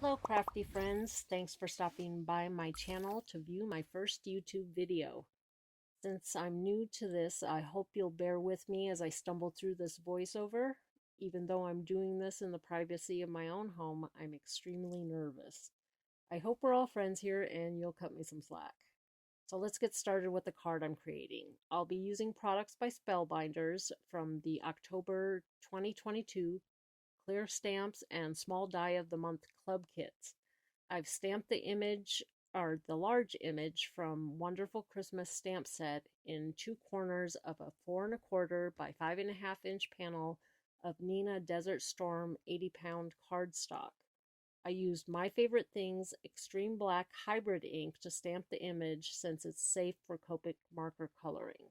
Hello crafty friends, thanks for stopping by my channel to view my first YouTube video. Since I'm new to this, I hope you'll bear with me as I stumble through this voiceover. Even though I'm doing this in the privacy of my own home, I'm extremely nervous. I hope we're all friends here and you'll cut me some slack. So let's get started with the card I'm creating. I'll be using products by Spellbinders from the October 2022 clear stamps and small die of the month club kits. I've stamped the image or the large image from Wonderful Christmas stamp set in 2 corners of a 4¼ by 5½ inch panel of Nina Desert Storm 80-pound cardstock. I used My Favorite Things Extreme Black Hybrid ink to stamp the image since it's safe for Copic marker coloring.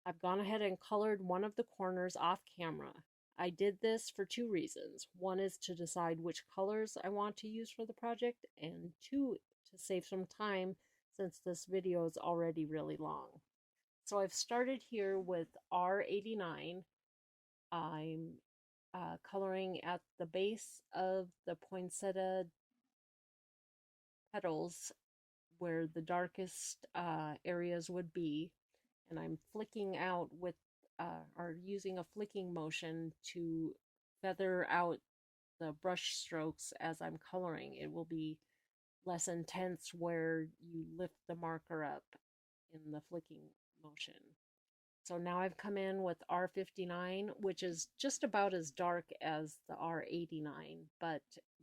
I've gone ahead and colored one of the corners off camera. I did this for 2 reasons. One is to decide which colors I want to use for the project, and 2, to save some time since this video is already really long. So I've started here with R89. I'm coloring at the base of the poinsettia petals where the darkest areas would be, and I'm flicking out with or using a flicking motion to feather out the brush strokes as I'm coloring. It will be less intense where you lift the marker up in the flicking motion. So now I've come in with R59, which is just about as dark as the R89, but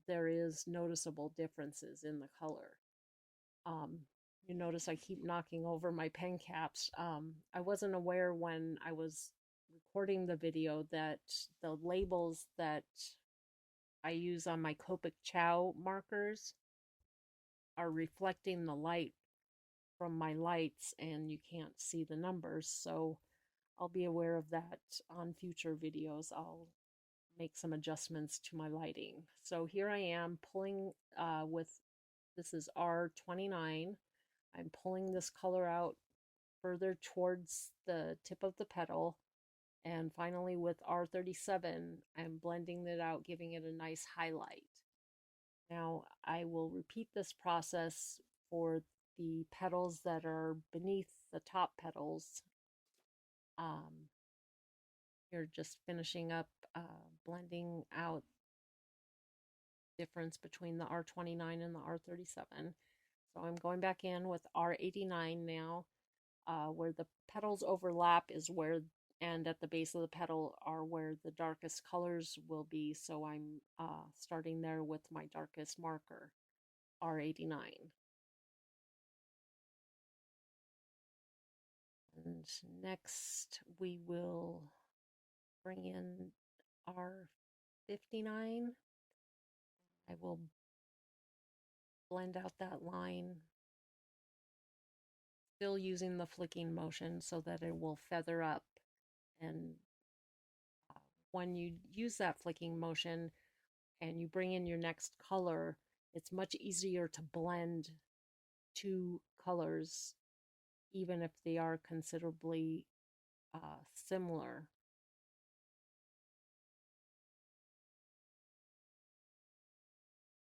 there is noticeable differences in the color. You notice I keep knocking over my pen caps. I wasn't aware when I was recording the video that the labels that I use on my Copic Chow markers are reflecting the light from my lights and you can't see the numbers, so I'll be aware of that on future videos. I'll make some adjustments to my lighting. So here I am pulling with, this is R29. I'm pulling this color out further towards the tip of the petal. And finally with R37, I'm blending it out, giving it a nice highlight. Now I will repeat this process for the petals that are beneath the top petals. You're just finishing up blending out difference between the R29 and the R37. So I'm going back in with R89 now. Where the petals overlap is where, and at the base of the petal are where the darkest colors will be. So I'm starting there with my darkest marker, R89. And next we will bring in R59. I will blend out that line, still using the flicking motion so that it will feather up. And when you use that flicking motion and you bring in your next color, it's much easier to blend 2 colors, even if they are considerably similar.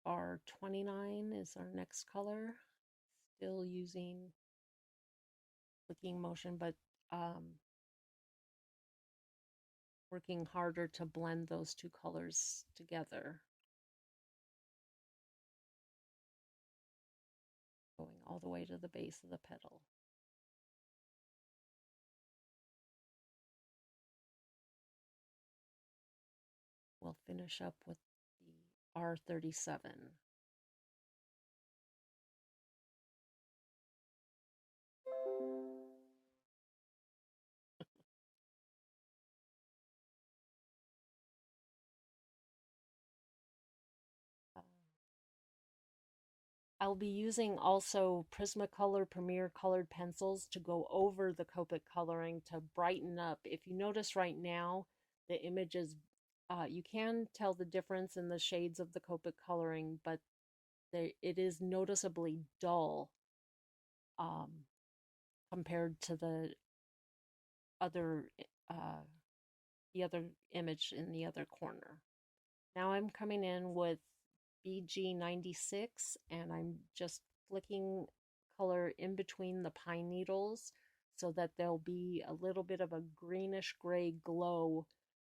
R29 is our next color, still using flicking motion, but working harder to blend those 2 colors together. Going all the way to the base of the petal. We'll finish up with the R37. I'll be using also Prismacolor Premier colored pencils to go over the Copic coloring to brighten up. If you notice right now, the image is, you can tell the difference in the shades of the Copic coloring, but it is noticeably dull compared to other, the other image in the other corner. Now I'm coming in with BG96, and I'm just flicking color in between the pine needles so that there'll be a little bit of a greenish gray glow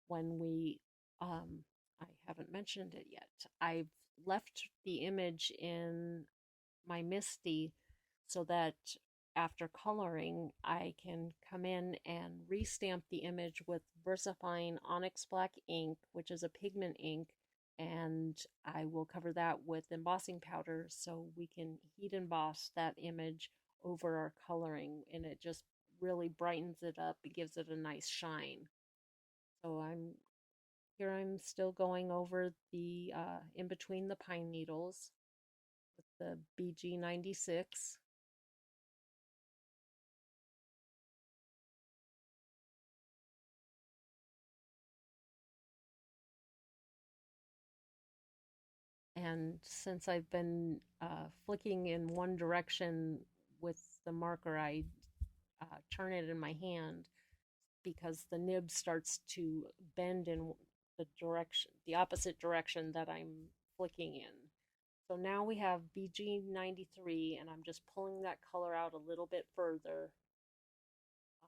when I haven't mentioned it yet. I've left the image in my Misty so that after coloring, I can come in and restamp the image with VersaFine Onyx Black ink, which is a pigment ink, and I will cover that with embossing powder so we can heat emboss that image over our coloring, and it just really brightens it up. It gives it a nice shine. So I'm still going over the in between the pine needles with the BG96. And since I've been flicking in one direction with the marker, I turn it in my hand because the nib starts to bend in the opposite direction that I'm flicking in. So now we have BG93, and I'm just pulling that color out a little bit further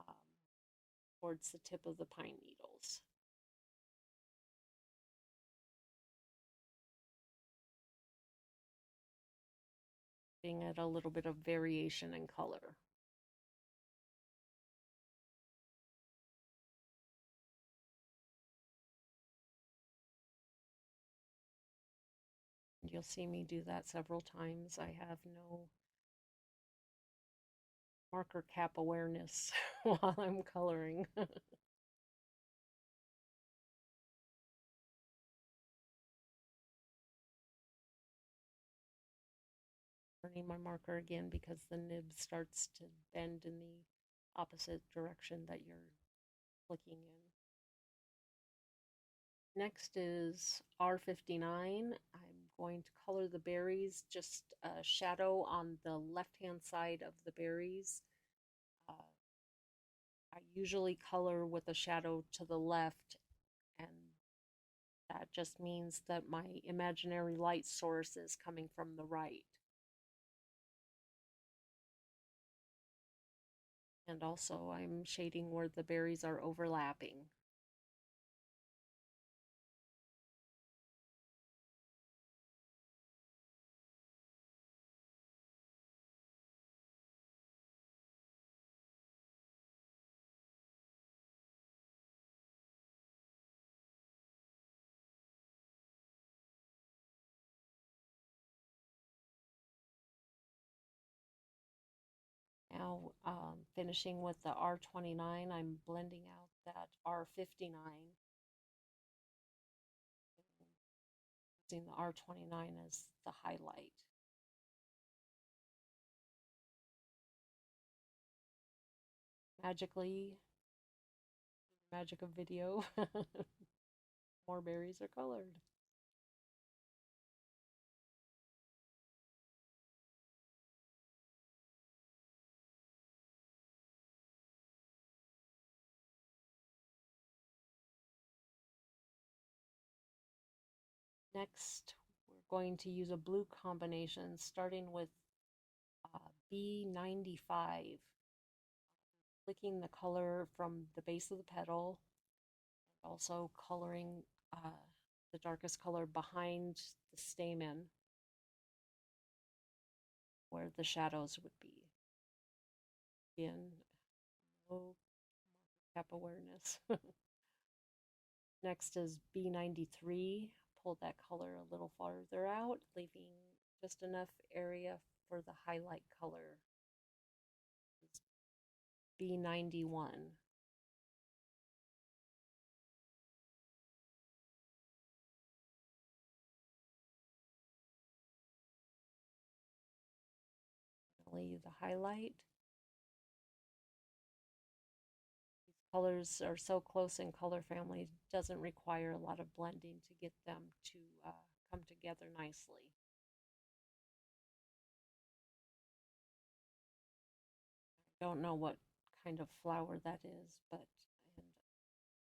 um, towards the tip of the pine needles. Giving it a little bit of variation in color. You'll see me do that several times. I have no marker cap awareness while I'm coloring. Turning my marker again because the nib starts to bend in the opposite direction that you're flicking in. Next is R59. I'm going to color the berries, just a shadow on the left-hand side of the berries. I usually color with a shadow to the left, and that just means that my imaginary light source is coming from the right. And also I'm shading where the berries are overlapping. Now, finishing with the R29, I'm blending out that R59, using the R29 as the highlight. Magically, magic of video, more berries are colored. Next, we're going to use a blue combination, starting with B95, flicking the color from the base of the petal, and also coloring the darkest color behind the stamen where the shadows would be. Again, no cap awareness. Next is B93. Pull that color a little farther out, leaving just enough area for the highlight color. It's B91. Finally, the highlight. These colors are so close in color family, it doesn't require a lot of blending to get them to come together nicely. I don't know what kind of flower that is, but and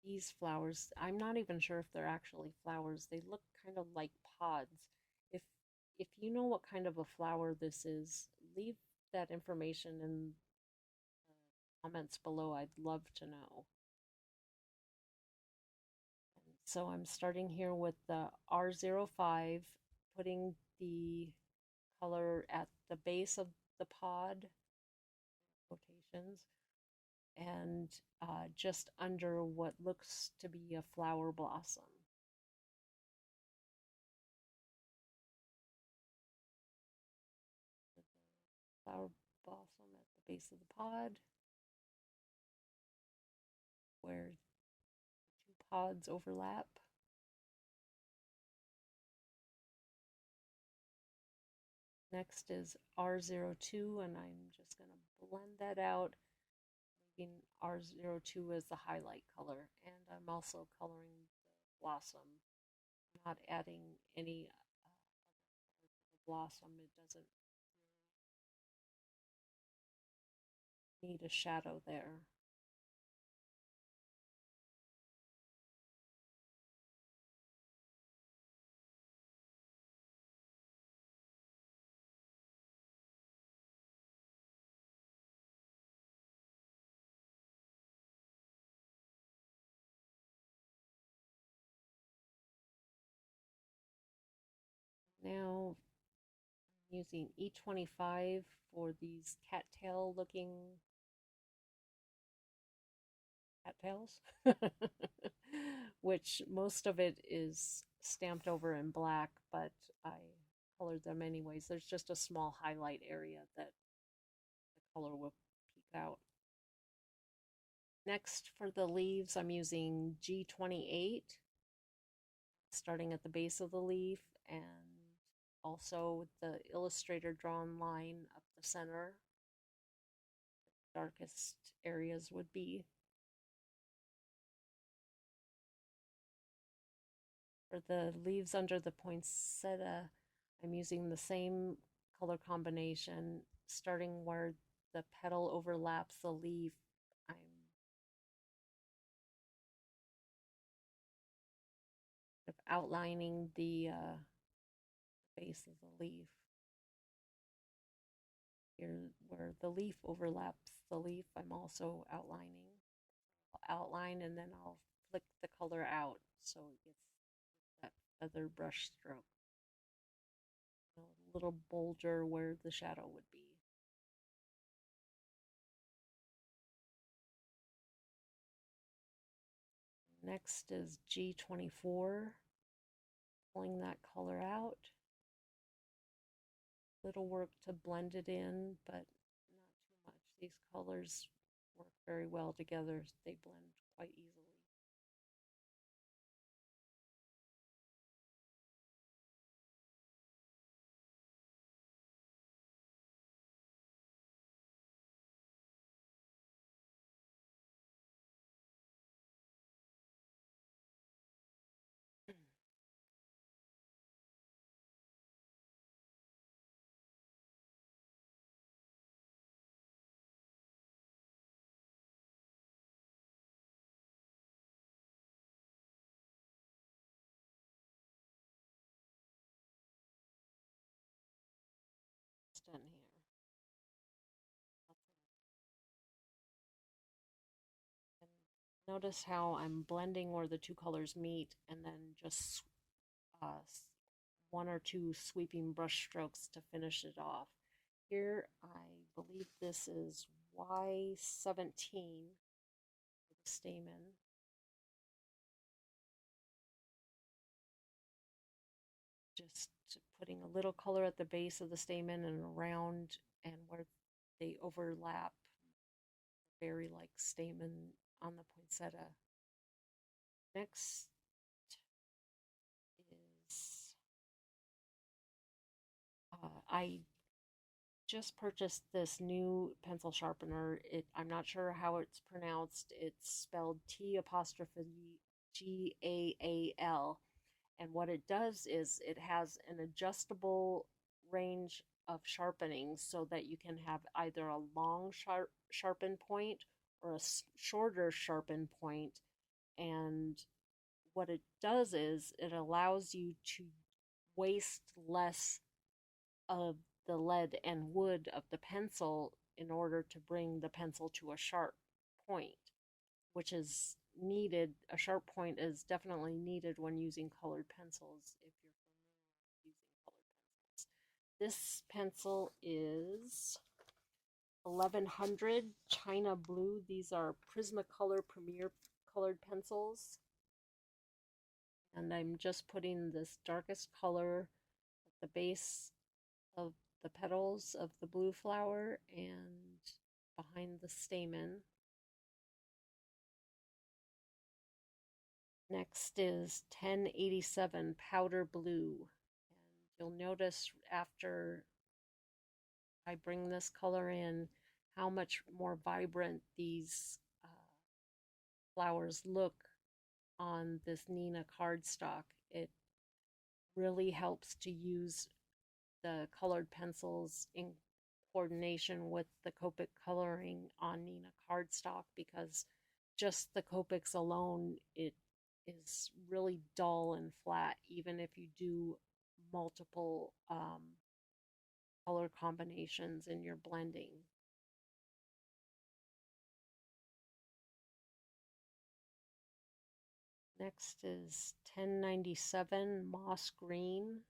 these flowers, I'm not even sure if they're actually flowers. They look kind of like pods, If you know what kind of a flower this is, leave that information in the comments below. I'd love to know. And so I'm starting here with the R05, putting the color at the base of the pod, quotations, and just under what looks to be a flower blossom. Flower blossom at the base of the pod, where two pods overlap. Next is R02, and I'm just going to blend that out, leaving R02 as the highlight color. And I'm also coloring the blossom, not adding any blossom. It doesn't need a shadow there. Now I'm using E25 for these cattail looking cattails, which most of it is stamped over in black, but I colored them anyways. There's just a small highlight area that the color will peek out. Next, for the leaves, I'm using G28, starting at the base of the leaf, and also the Illustrator drawn line up the center. The darkest areas would be. For the leaves under the poinsettia, I'm using the same color combination, starting where the petal overlaps the leaf. I'm outlining the base of the leaf. Here, where the leaf overlaps the leaf, I'm also outlining. I'll outline and then I'll flick the color out so it gets that feather brush stroke. A little bolder where the shadow would be. Next is G24, pulling that color out. Little work to blend it in, but not too much. These colors work very well together. They blend quite easily. Done here. And notice how I'm blending where the two colors meet, and then just one or two sweeping brush strokes to finish it off. Here, I believe this is Y17 for the stamen. Just putting a little color at the base of the stamen and around, and where they overlap, berry-like stamen on the poinsettia. Next is I just purchased this new pencil sharpener. I'm not sure how it's pronounced. It's spelled T apostrophe GAAL. And what it does is it has an adjustable range of sharpening so that you can have either a long sharpen point or a shorter sharpen point. And what it does is it allows you to waste less of the lead and wood of the pencil in order to bring the pencil to a sharp point, which is needed. A sharp point is definitely needed when using colored pencils if you're familiar with using colored pencils. This pencil is 1100 China Blue. These are Prismacolor Premier colored pencils. And I'm just putting this darkest color at the base of the petals of the blue flower and behind the stamen. Next is 1087 Powder Blue. And you'll notice after I bring this color in how much more vibrant these flowers look on this Nina cardstock. It really helps to use the colored pencils in coordination with the Copic coloring on Nina cardstock, because just the Copics alone, it is really dull and flat, even if you do multiple color combinations in your blending. Next is 1097 Moss Green.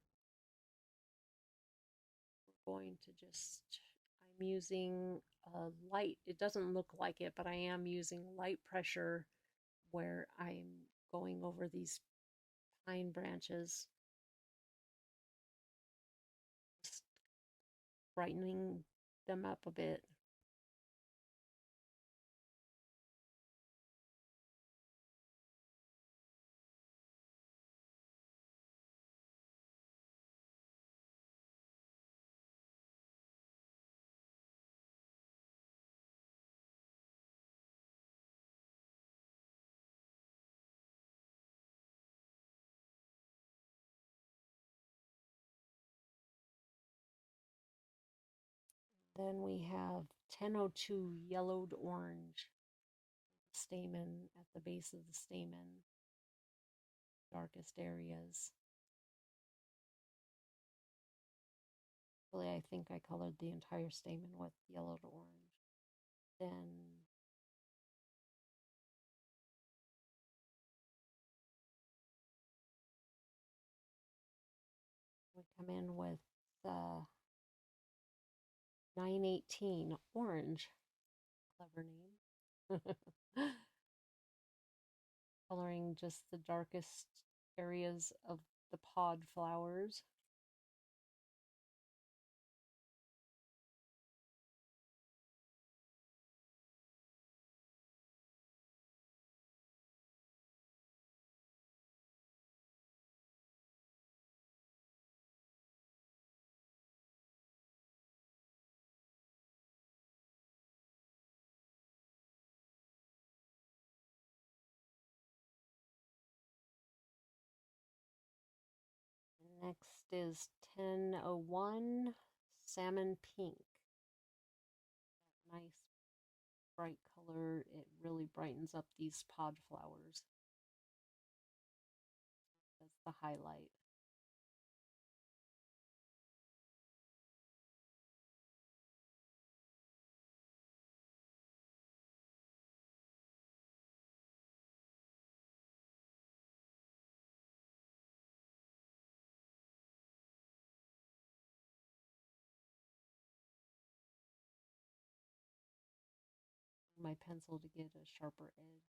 We're going to just, I'm using a light, it doesn't look like it, but I am using light pressure where I'm going over these pine branches, just brightening them up a bit. Then we have 1002 Yellowed Orange stamen at the base of the stamen, darkest areas. Really, I think I colored the entire stamen with yellowed orange. Then we come in with 918 Orange. Clever name. Coloring just the darkest areas of the pod flowers. Next is 1001 Salmon Pink. Nice bright color. It really brightens up these pod flowers. That's the highlight. My pencil to get a sharper edge.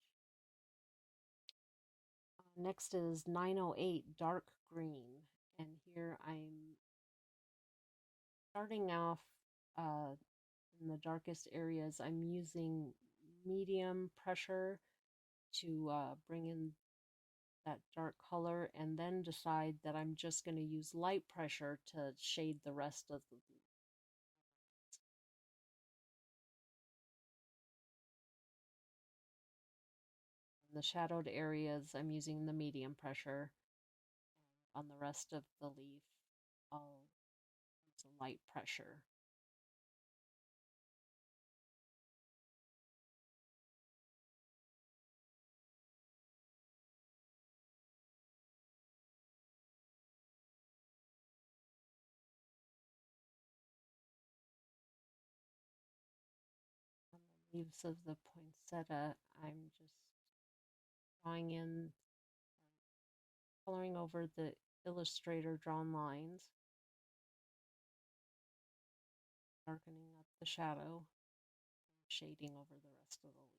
Next is 908 Dark Green, and here I'm starting off in the darkest areas. I'm using medium pressure to bring in that dark color, and then decide that I'm just going to use light pressure to shade the rest of the shadowed areas. I'm using the medium pressure. On the rest of the leaf, I'll use a light pressure. leaves of the poinsettia, I'm just drawing in, coloring over the illustrator drawn lines, darkening up the shadow, shading over the rest of the leaf.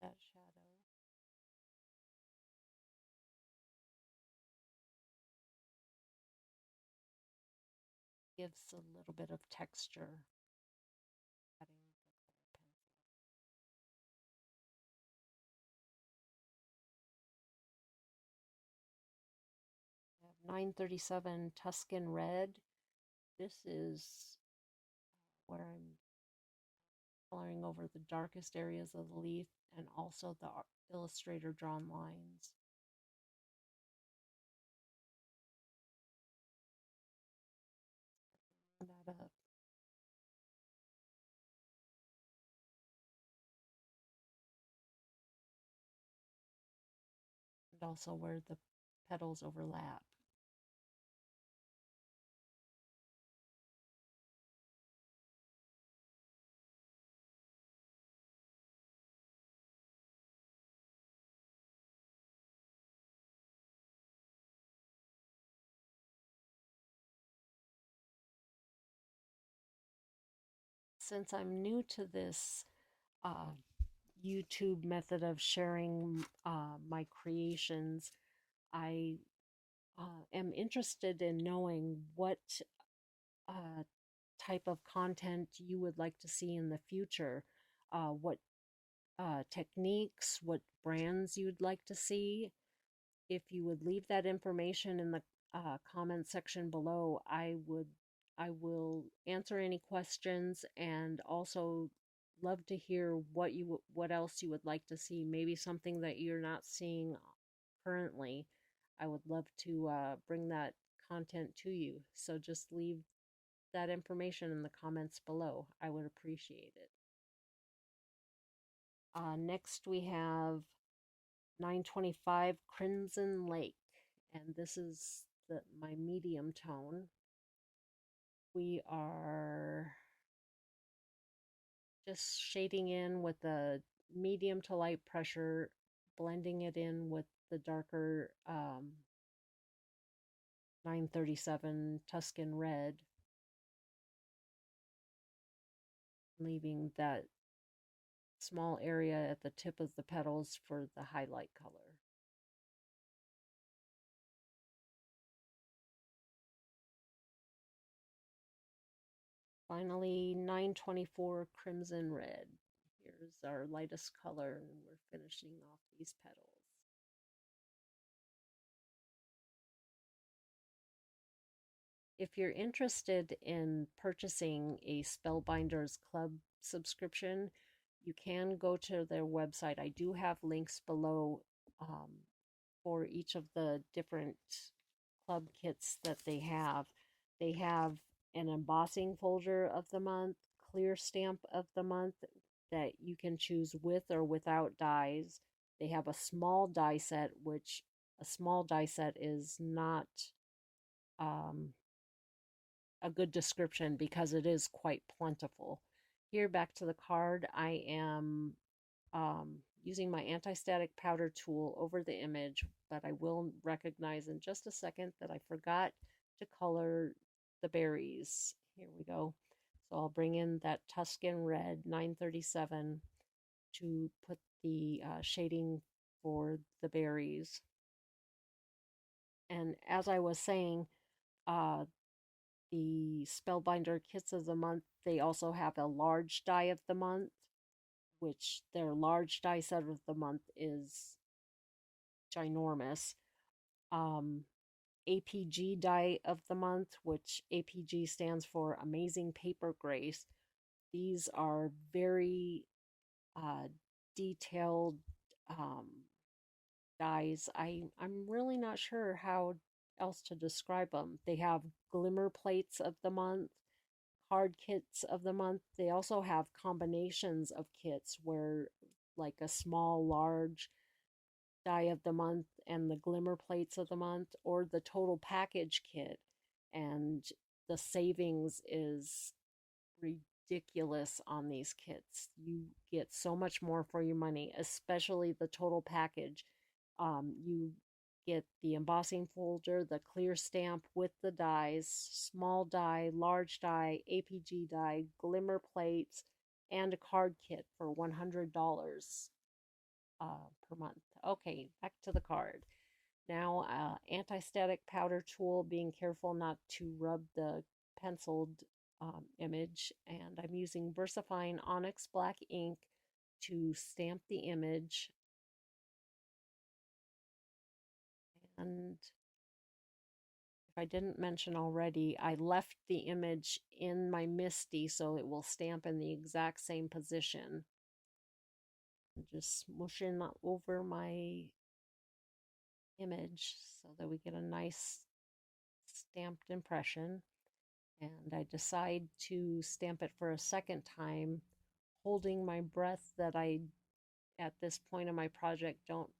That shadow gives a little bit of texture, adding the color pencil. I have 937 Tuscan Red. This is where I'm coloring over the darkest areas of the leaf and also the illustrator drawn lines. That up. And also where the petals overlap. Since I'm new to this uh, YouTube method of sharing my creations, I am interested in knowing what uh, type of content you would like to see in the future, what techniques, what brands you'd like to see. If you would leave that information in the comment section below, I will answer any questions and also love to hear what else you would like to see. Maybe something that you're not seeing currently. I would love to bring that content to you. So just leave that information in the comments below. I would appreciate it. Next we have 925 Crimson Lake, and this is my medium tone. We are just shading in with the medium to light pressure, blending it in with the darker 937 Tuscan Red, leaving that small area at the tip of the petals for the highlight color. Finally, 924 Crimson Red. Here's our lightest color, and we're finishing off these petals. If you're interested in purchasing a Spellbinders Club subscription, you can go to their website. I do have links below for each of the different club kits that they have. They have an embossing folder of the month, clear stamp of the month that you can choose with or without dies. They have a small die set, which a small die set is not a good description because it is quite plentiful. Here, back to the card, I am using my anti-static powder tool over the image, but I will recognize in just a second that I forgot to color the berries. Here we go. So I'll bring in that Tuscan Red 937 to put the shading for the berries. And as I was saying, the Spellbinder Kits of the Month, they also have a large die of the month, which their large die set of the month is ginormous. um, APG die of the month, which APG stands for Amazing Paper Grace. These are very uh, detailed um, dies. I'm really not sure how else to describe them. They have glimmer plates of the month, card kits of the month. They also have combinations of kits where like a small, large die of the month and the glimmer plates of the month, or the total package kit. And the savings is ridiculous on these kits. You get so much more for your money, especially the total package. You get the embossing folder, the clear stamp with the dies, small die, large die, APG die, glimmer plates, and a card kit for $100 per month. Okay, back to the card. Now, anti-static powder tool, being careful not to rub the penciled image, and I'm using VersaFine Onyx Black ink to stamp the image. And if I didn't mention already, I left the image in my MISTI so it will stamp in the exact same position. Just smooshing over my image so that we get a nice stamped impression. And I decide to stamp it for a second time, holding my breath that I, at this point in my project, don't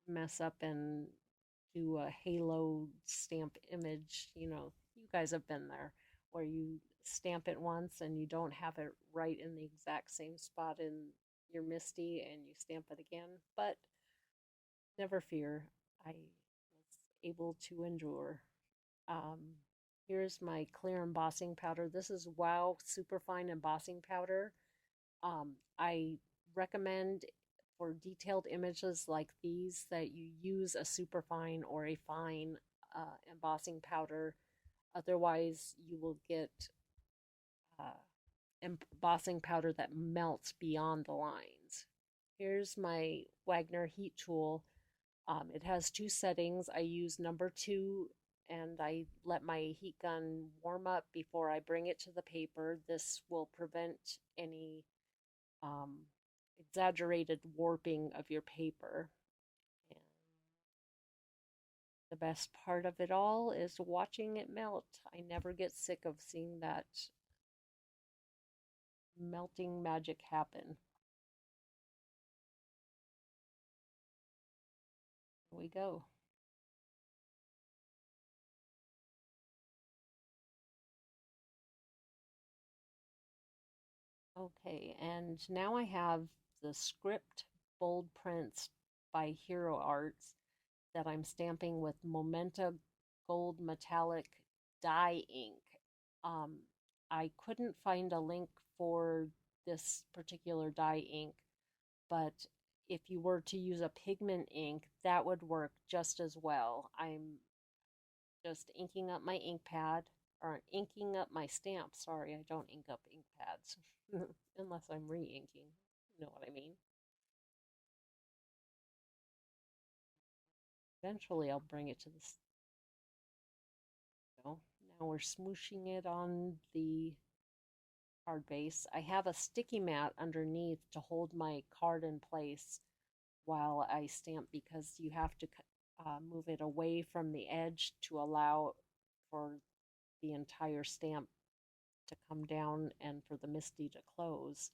mess up and do a halo stamp image. You know, you guys have been there where you stamp it once and you don't have it right in the exact same spot in your MISTI and you stamp it again. But never fear, I was able to endure. Um, Here's my clear embossing powder. This is Wow Superfine Embossing Powder. I recommend for detailed images like these that you use a superfine or a fine embossing powder. Otherwise, you will get uh, embossing powder that melts beyond the lines. Here's my Wagner heat tool. It has two settings. I use number 2 and I let my heat gun warm up before I bring it to the paper. This will prevent any um, exaggerated warping of your paper. And the best part of it all is watching it melt. I never get sick of seeing that melting magic happen. Here we go. Okay, and now I have the script bold prints by heroarts that I'm stamping with Momenta gold metallic dye ink. Um, I couldn't find a link for this particular dye ink, but if you were to use a pigment ink, that would work just as well. I'm just inking up my ink pad, or inking up my stamp. Sorry, I don't ink up ink pads unless I'm re-inking. You know what I mean? Eventually, I'll bring it to the. Now we're smooshing it on the card base. I have a sticky mat underneath to hold my card in place while I stamp because you have to move it away from the edge to allow for the entire stamp to come down and for the MISTI to close.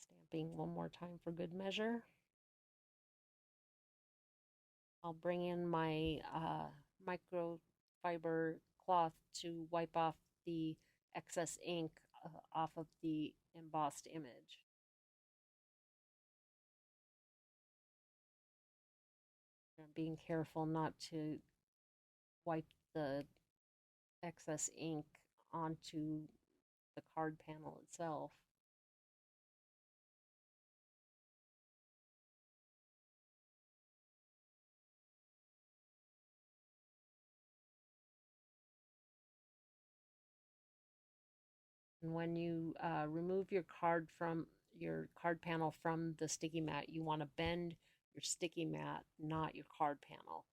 Stamping one more time for good measure. I'll bring in my microfiber cloth to wipe off the excess ink off of the embossed image. I'm being careful not to wipe the excess ink onto the card panel itself. And when you remove your card from your card panel from the sticky mat. You want to bend your sticky mat, not your card panel.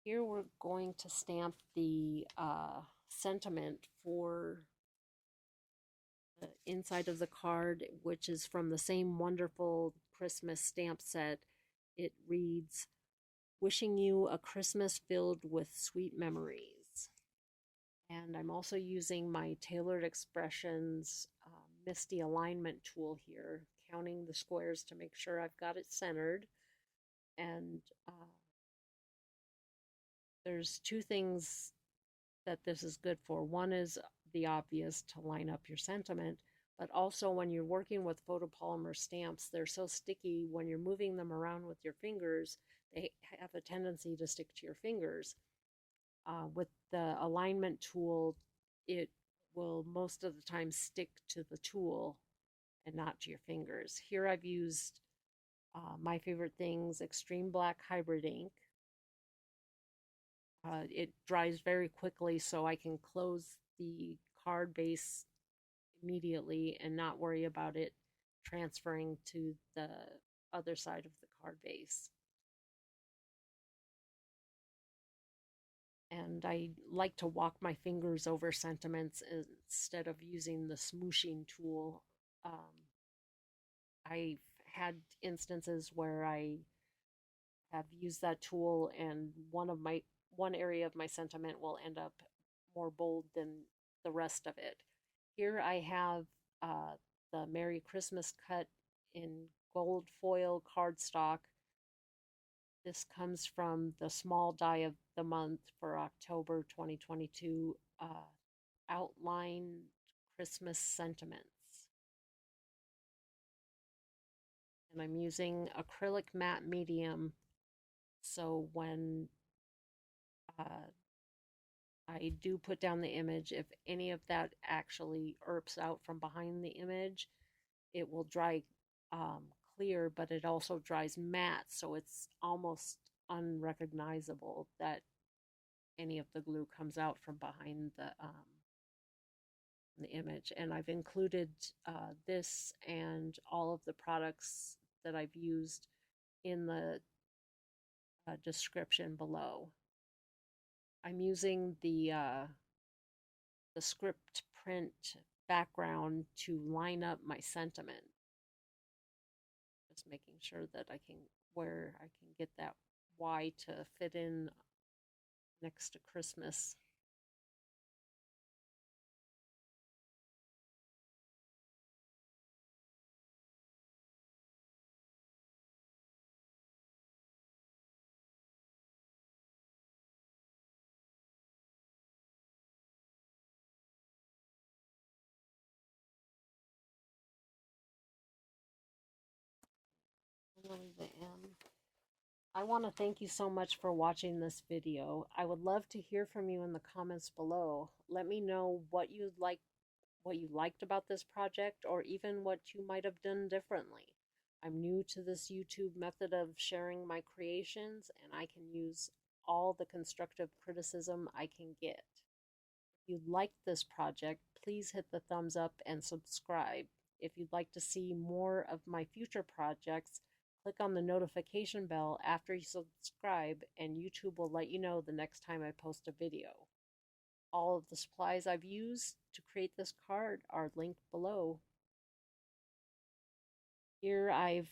Here we're going to stamp the sentiment for the inside of the card, which is from the same wonderful Christmas stamp set. It reads, "Wishing you a Christmas filled with sweet memories." And I'm also using my Tailored Expressions Misty alignment tool here, counting the squares to make sure I've got it centered. And there's two things that this is good for. One is the obvious, to line up your sentiment, but also when you're working with photopolymer stamps, they're so sticky when you're moving them around with your fingers, they have a tendency to stick to your fingers. With the alignment tool, it will most of the time stick to the tool and not to your fingers. Here I've used My Favorite Things Extreme Black Hybrid ink. It dries very quickly, so I can close the card base immediately and not worry about it transferring to the other side of the card base. And I like to walk my fingers over sentiments instead of using the smooshing tool. I've had instances where I have used that tool and one area of my sentiment will end up more bold than the rest of it. Here I have the Merry Christmas cut in gold foil cardstock. This comes from the small die of the month for October 2022, outline Christmas sentiments. And I'm using acrylic matte medium, so when I do put down the image, if any of that actually erps out from behind the image, it will dry clear, but it also dries matte, so it's almost unrecognizable that any of the glue comes out from behind the image. And I've included this and all of the products that I've used in the description below. I'm using the script print background to line up my sentiment. Just making sure that where I can get that Y to fit in next to Christmas. Really the end. I want to thank you so much for watching this video. I would love to hear from you in the comments below. Let me know what you liked about this project, or even what you might have done differently. I'm new to this YouTube method of sharing my creations, and I can use all the constructive criticism I can get. If you liked this project, please hit the thumbs up and subscribe. If you'd like to see more of my future projects, click on the notification bell after you subscribe, and YouTube will let you know the next time I post a video. All of the supplies I've used to create this card are linked below. Here I've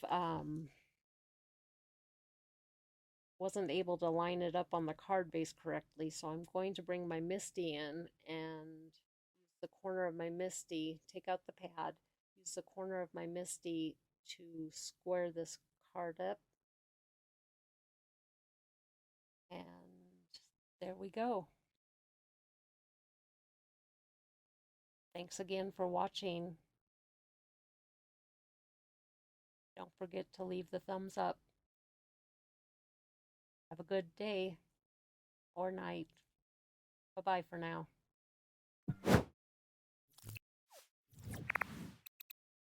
wasn't able to line it up on the card base correctly, so I'm going to bring my Misty in and use the corner of my Misty, take out the pad, use the corner of my Misty to square this card up. And there we go. Thanks again for watching. Don't forget to leave the thumbs up. Have a good day or night. Bye-bye for now.